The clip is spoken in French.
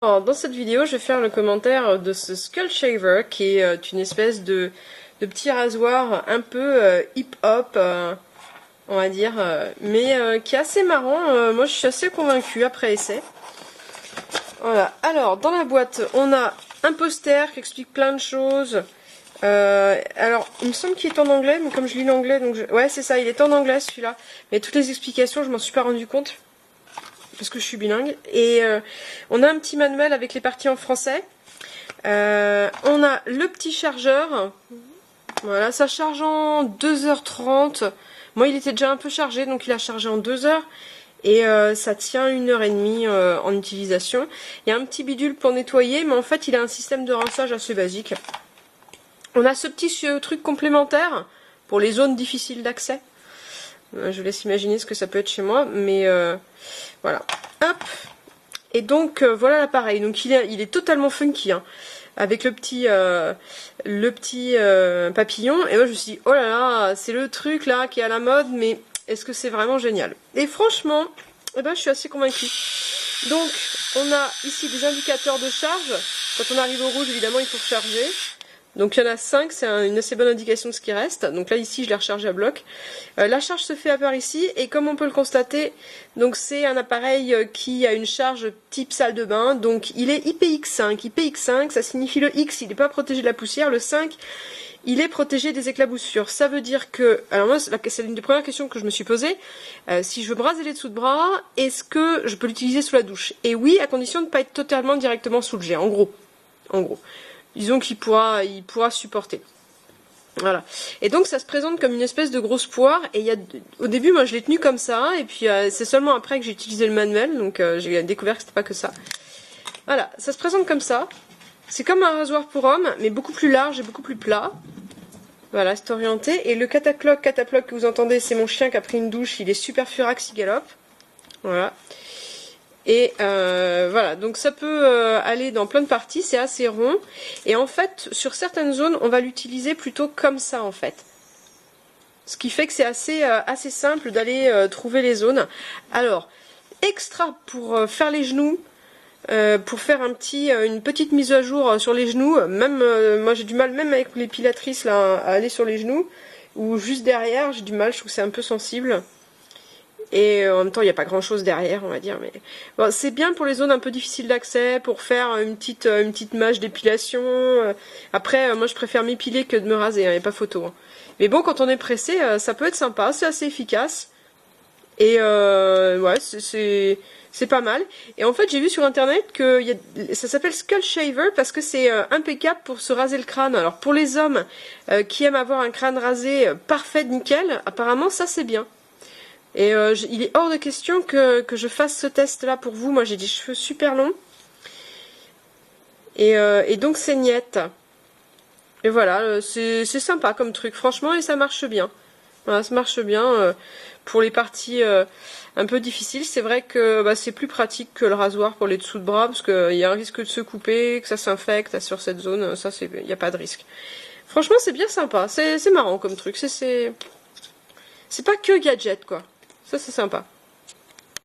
Alors, dans cette vidéo, je vais faire le commentaire de ce Skull Shaver qui est une espèce de petit rasoir un peu hip-hop, on va dire, mais qui est assez marrant. Moi, je suis assez convaincue après essai. Voilà. Alors, dans la boîte, on a un poster qui explique plein de choses. Alors, il me semble qu'il est en anglais, mais comme je lis l'anglais, donc ouais, c'est ça, il est en anglais celui-là. Mais toutes les explications, je m'en suis pas rendu compte. Parce que je suis bilingue. Et on a un petit manuel avec les parties en français. On a le petit chargeur. Voilà, ça charge en 2h30. Moi, il était déjà un peu chargé, donc il a chargé en 2 heures. Et ça tient 1h30 en utilisation. Il y a un petit bidule pour nettoyer, mais en fait, il a un système de rinçage assez basique. On a ce petit truc complémentaire pour les zones difficiles d'accès. Je vous laisse imaginer ce que ça peut être chez moi, mais voilà. Hop. Et donc voilà l'appareil. Donc il est totalement funky, hein, avec le petit papillon. Et moi je me suis dit, oh là là, c'est le truc là qui est à la mode, mais est-ce que c'est vraiment génial? Et franchement, eh ben, je suis assez convaincue. Donc on a ici des indicateurs de charge. Quand on arrive au rouge, évidemment, il faut recharger. Donc il y en a 5, c'est une assez bonne indication de ce qui reste. Donc là ici je l'ai rechargé à bloc. La charge se fait à part ici et comme on peut le constater, donc c'est un appareil qui a une charge type salle de bain. Donc il est IPX5. IPX5 ça signifie le X, il n'est pas protégé de la poussière. Le 5 il est protégé des éclaboussures. Ça veut dire que, alors moi c'est l'une des premières questions que je me suis posée. Si je veux braser les dessous de bras, est-ce que je peux l'utiliser sous la douche? Et oui, à condition de ne pas être totalement directement sous le jet, en gros. En gros. Disons qu'il pourra supporter. Voilà. Et donc ça se présente comme une espèce de grosse poire. Et au début, moi je l'ai tenu comme ça. Et puis c'est seulement après que j'ai utilisé le manuel. Donc j'ai découvert que c'était pas que ça. Voilà, ça se présente comme ça. C'est comme un rasoir pour homme, mais beaucoup plus large et beaucoup plus plat. Voilà, c'est orienté. Et le cataploc que vous entendez, c'est mon chien qui a pris une douche. Il est super furax, il galope. Voilà. Et voilà, donc ça peut aller dans plein de parties, c'est assez rond. Et en fait, sur certaines zones, on va l'utiliser plutôt comme ça en fait. Ce qui fait que c'est assez simple d'aller trouver les zones. Alors, extra pour faire les genoux, pour faire une petite mise à jour sur les genoux. Même moi j'ai du mal, même avec l'épilatrice là, à aller sur les genoux. Ou juste derrière, j'ai du mal, je trouve que c'est un peu sensible. Et en même temps, il n'y a pas grand chose derrière, on va dire. Mais bon, c'est bien pour les zones un peu difficiles d'accès, pour faire une petite mâche d'épilation. Après, moi, je préfère m'épiler que de me raser, il n'y a pas photo. Hein. Mais bon, quand on est pressé, ça peut être sympa, c'est assez efficace. Et ouais, c'est pas mal. Et en fait, j'ai vu sur internet que ça s'appelle Skull Shaver parce que c'est impeccable pour se raser le crâne. Alors pour les hommes qui aiment avoir un crâne rasé parfait, nickel, apparemment ça c'est bien. Et il est hors de question que je fasse ce test-là pour vous. Moi, j'ai des cheveux super longs. Et donc, c'est niette. Et voilà, c'est sympa comme truc, franchement, et ça marche bien. Voilà, ça marche bien pour les parties un peu difficiles. C'est vrai que c'est plus pratique que le rasoir pour les dessous de bras, parce qu'il y a un risque de se couper, que ça s'infecte sur cette zone. Ça, il n'y a pas de risque. Franchement, c'est bien sympa. C'est marrant comme truc. C'est pas que gadget, quoi. Ça, c'est sympa.